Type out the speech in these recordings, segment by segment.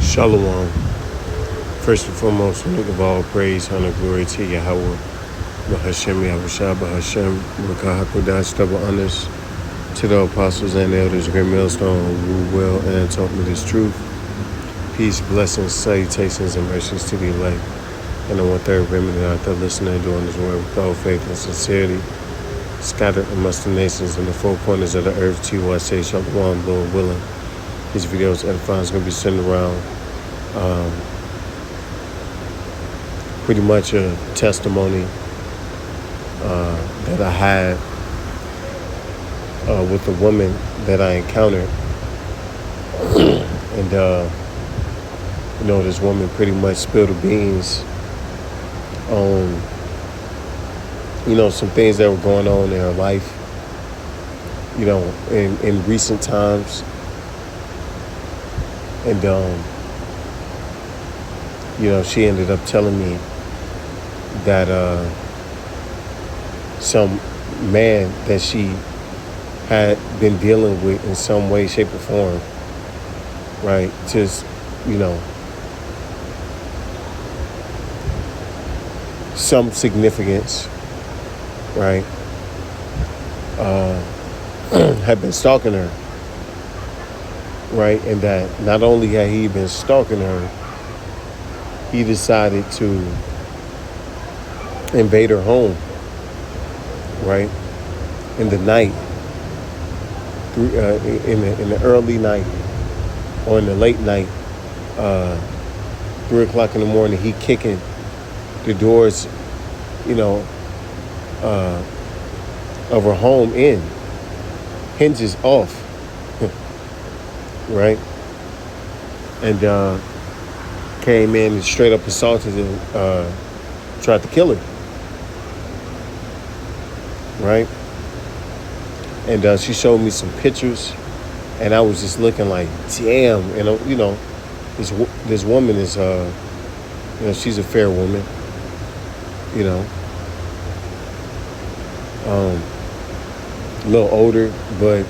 Shalom. First and foremost, we give all praise, honor, glory to Yahweh. Bahashem Yahushua, Bahashem, Rakah HaKodash, double honors to the apostles and the elders, great millstone, who will and taught me this truth. Peace, blessings, salutations, and mercies to the elect. And the one-third remnant out there listening, doing this word with all faith and sincerity, scattered amongst the nations and the four corners of the earth. To you I say, Shalom, Lord willing. These videos edifying is going to be sent around pretty much a testimony that I had with a woman that I encountered. And, this woman pretty much spilled the beans on, some things that were going on in her life, in recent times. And, she ended up telling me that some man that she had been dealing with in some way, shape, or form, right, just, some significance, right, had been stalking her, right, and that not only had he been stalking her, he decided to invade her home, right, in the night, in the early night or in the late night, 3 o'clock in the morning, he kicking the doors, of her home in, hinges off, right, and came in and straight up assaulted and tried to kill her, right? And she showed me some pictures, and I was just looking like, damn. And this woman is, she's a fair woman, a little older, but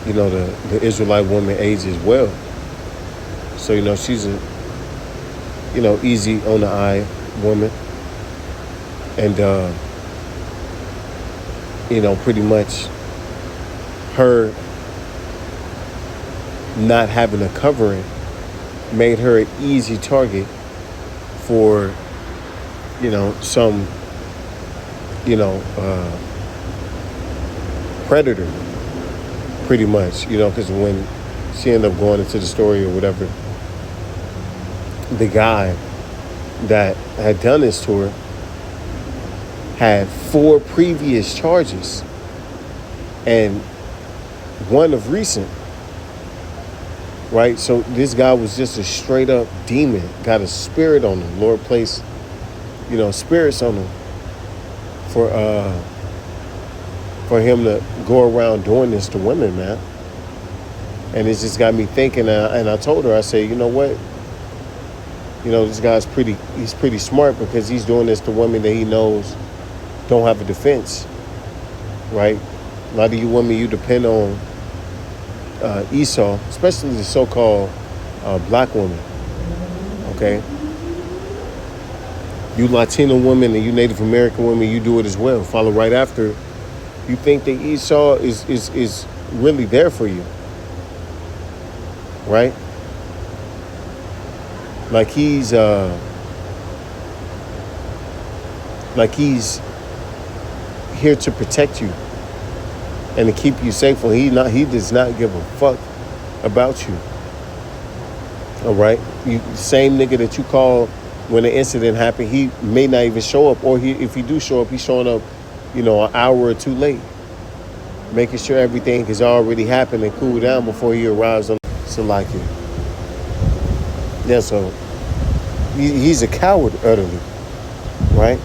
the Israelite woman ages well. So, she's a, easy on the eye woman. And, pretty much her not having a covering made her an easy target for, some, predator, pretty much, because when she ended up going into the story or whatever, the guy that had done this to her had 4 previous charges and one of recent, right? So this guy was just a straight up demon, got a spirit on him. Lord placed, spirits on him for him to go around doing this to women, man. And it just got me thinking, and I told her, I said, you know what? This guy's he's pretty smart, because he's doing this to women that he knows don't have a defense, right? A lot of you women, you depend on Esau, especially the so-called black woman, okay? You Latino women and you Native American women, you do it as well. Follow right after. You think that Esau is really there for you, right? Like he's here to protect you and to keep you safe. When he does not give a fuck about you. All right, same nigga that you call when the incident happened, he may not even show up, or if he do show up, he's showing up, an hour or 2 late, making sure everything has already happened and cooled down before he arrives on Salakia. Yeah, so he's a coward utterly, right?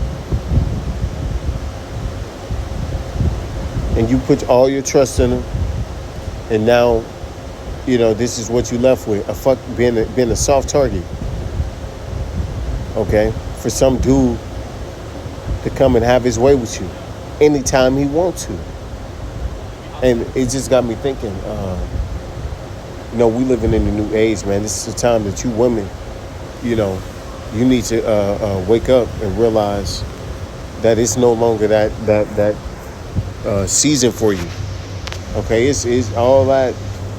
And you put all your trust in him, and now, this is what you left with, being a soft target, okay, for some dude to come and have his way with you anytime he wants to. And it just got me thinking, We living in a new age, man. This is the time that you women, you know, you need to wake up and realize that it's no longer that season for you. Okay, it's all that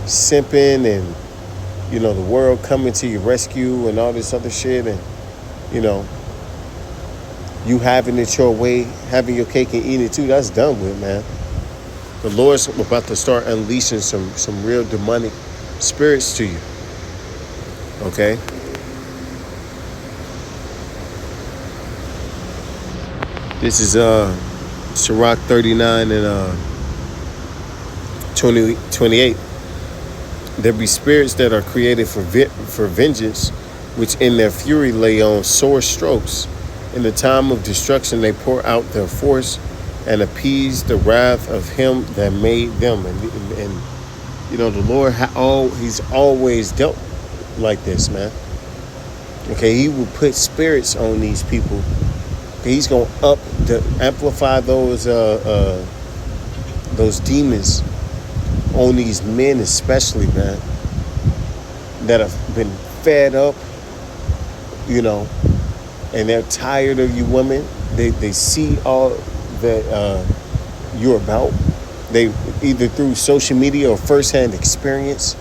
simping and the world coming to your rescue and all this other shit, and you know you having it your way, having your cake and eating it too. That's done with, man. The Lord's about to start unleashing some real demonic spirits to you. Okay. This is Sirach 39 and 28. There be spirits that are created for vengeance, which in their fury lay on sore strokes. In the time of destruction they pour out their force and appease the wrath of him that made them. And the Lord, he's always dealt like this, man. Okay, he will put spirits on these people. Okay, he's going to amplify those demons on these men, especially, man, that have been fed up, and they're tired of you women. They see all that you're about. They either through social media or firsthand experience,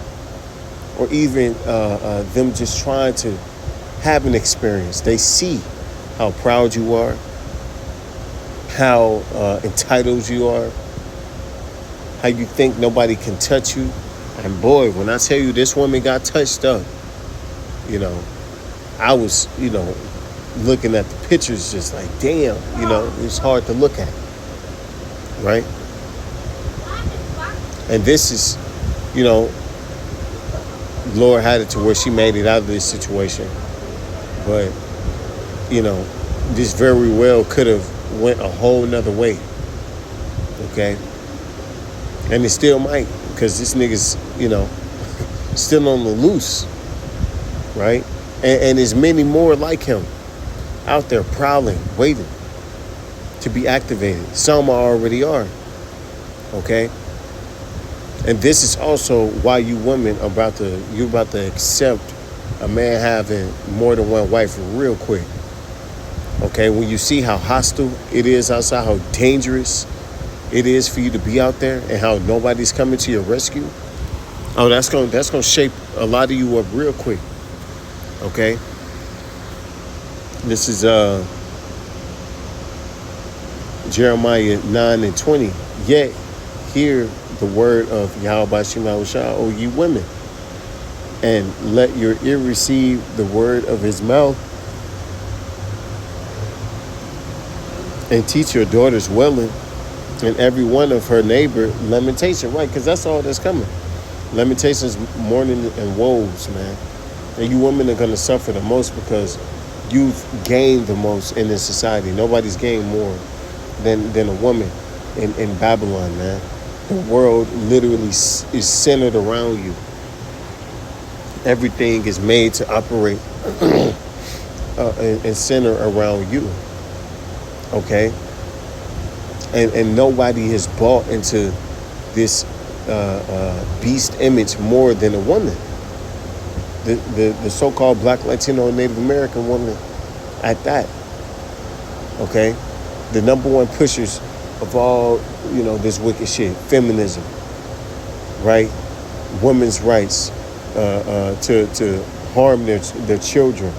or even them just trying to have an experience. They see how proud you are, how entitled you are, how you think nobody can touch you. And boy, when I tell you this woman got touched up, I was, looking at the pictures just like, damn, it's hard to look at, right? And this is, Lord had it to where she made it out of this situation. But, this very well could have went a whole nother way, okay? And it still might, because this nigga's, still on the loose, right? And there's many more like him out there prowling, waiting to be activated. Some already are, okay? And this is also why you women are about to accept a man having more than one wife real quick, okay? When you see how hostile it is outside, how dangerous it is for you to be out there, and how nobody's coming to your rescue. Oh, that's gonna shape a lot of you up real quick. Okay. This is Jeremiah 9 and 20. Yet hear the word of Yahweh Bashim Yahushua, O ye women, and let your ear receive the word of his mouth, and teach your daughters wailing, and every one of her neighbor lamentation, right? Because that's all that's coming. Lamentations, mourning, and woes, man. And you women are going to suffer the most because you've gained the most in this society. Nobody's gained more than a woman in Babylon, man. The world literally is centered around you. Everything is made to operate and center around you, okay? And nobody has bought into this beast image more than a woman. The so-called Black, Latino, and Native American woman at that. Okay? The number one pushers of all, this wicked shit. Feminism. Right? Women's rights. To harm their children.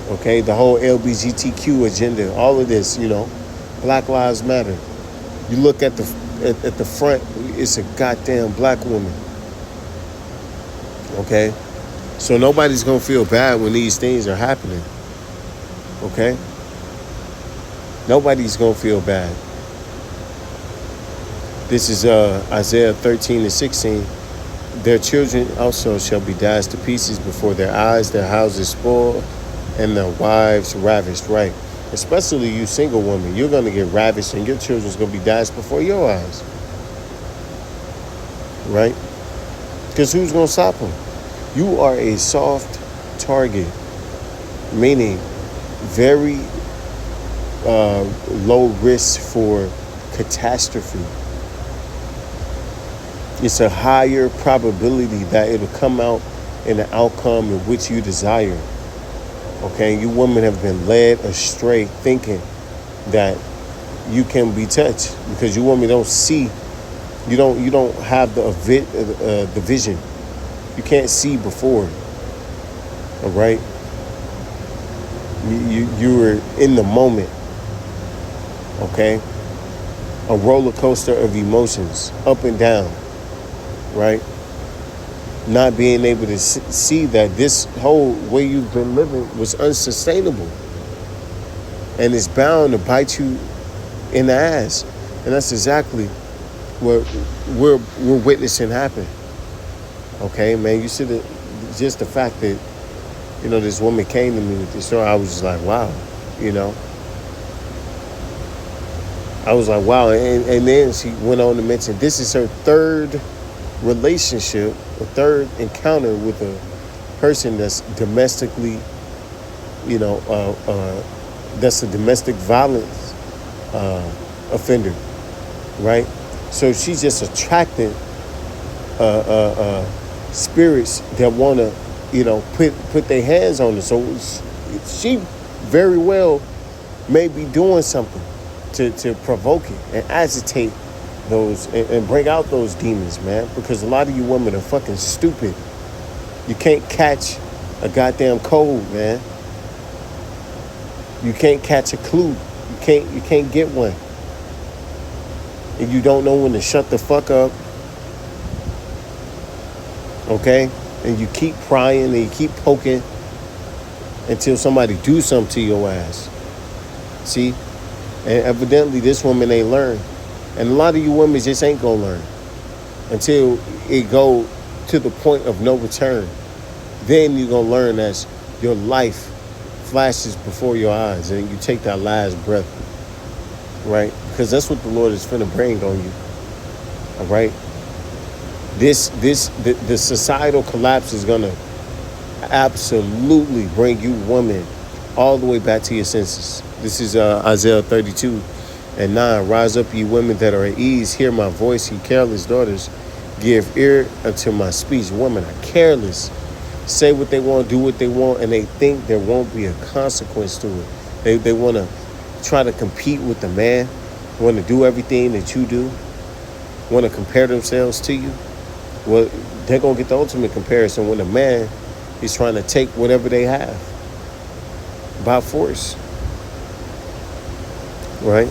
Okay? The whole LGBTQ agenda. All of this, Black Lives Matter. You look at the front, it's a goddamn black woman. Okay? So nobody's going to feel bad when these things are happening. Okay? Nobody's going to feel bad. This is Isaiah 13 and 16. Their children also shall be dashed to pieces before their eyes, their houses spoiled, and their wives ravished. Right? Especially you single women. You're going to get ravished, and your children's going to be dashed before your eyes. Right? Because who's going to stop them? You are a soft target, meaning very low risk for catastrophe. It's a higher probability that it'll come out in the outcome in which you desire. Okay, you women have been led astray thinking that you can be touched because you women don't see. You don't have the vision. You can't see before. All right. You were in the moment. Okay. A roller coaster of emotions, up and down. Right. Not being able to see that this whole way you've been living was unsustainable, and it's bound to bite you in the ass. And that's exactly what we're witnessing happen. Okay, man, you should have, just the fact that, this woman came to me with this story, I was just like, wow, I was like, wow. And then she went on to mention this is her third relationship, a third encounter with a person that's domestically, that's a domestic violence offender, right? So she's just attracting spirits that want to, put their hands on her. So she very well may be doing something to provoke it and agitate those and bring out those demons, man. Because a lot of you women are fucking stupid. You can't catch a goddamn cold, man. You can't catch a clue. You can't get one. And you don't know when to shut the fuck up. Okay? And you keep prying and you keep poking until somebody do something to your ass. See? And evidently this woman ain't learned. And a lot of you women just ain't gonna learn until it go to the point of no return. Then you're gonna learn as your life flashes before your eyes and you take that last breath, right? Because that's what the Lord is finna bring on you, all right? The societal collapse is gonna absolutely bring you women all the way back to your senses. This is Isaiah 32:9. Rise up, ye women that are at ease. Hear my voice, ye careless daughters. Give ear unto my speech. Women are careless. Say what they want, do what they want, and they think there won't be a consequence to it. They want to try to compete with the man, want to do everything that you do, want to compare themselves to you. Well, they're going to get the ultimate comparison when the man is trying to take whatever they have by force. Right?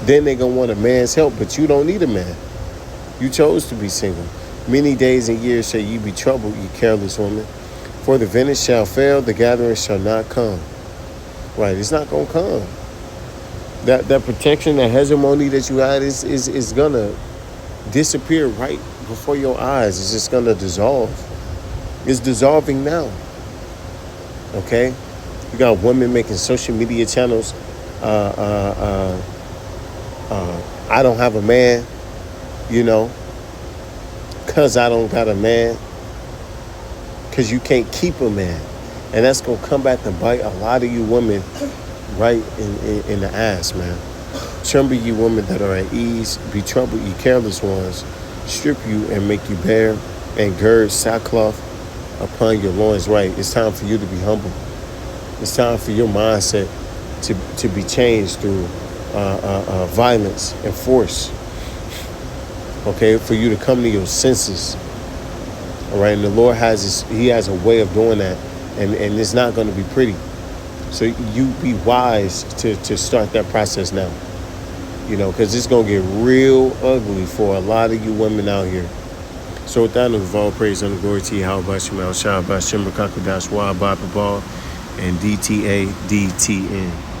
Then they're going to want a man's help, but you don't need a man. You chose to be single. Many days and years shall ye be troubled, ye careless woman. For the vintage shall fail, the gathering shall not come. Right, it's not going to come. That protection, that hegemony that you had is going to disappear right before your eyes. It's just going to dissolve. It's dissolving now. Okay? You got women making social media channels. I don't have a man, because I don't got a man. Because you can't keep a man. And that's going to come back to bite a lot of you women right in the ass, man. Tremble, you women that are at ease. Be troubled, you careless ones. Strip you and make you bare, and gird sackcloth upon your loins. Right, it's time for you to be humble. It's time for your mindset to be changed through violence and force. Okay, for you to come to your senses. All right, and the Lord has a way of doing that, and it's not going to be pretty. So you be wise to start that process now. Because it's going to get real ugly for a lot of you women out here. So with that, with all praise and glory to you, how about Shemal Shah, Bashim Rakakadash, Wa Baba Ball, and DTA DTN.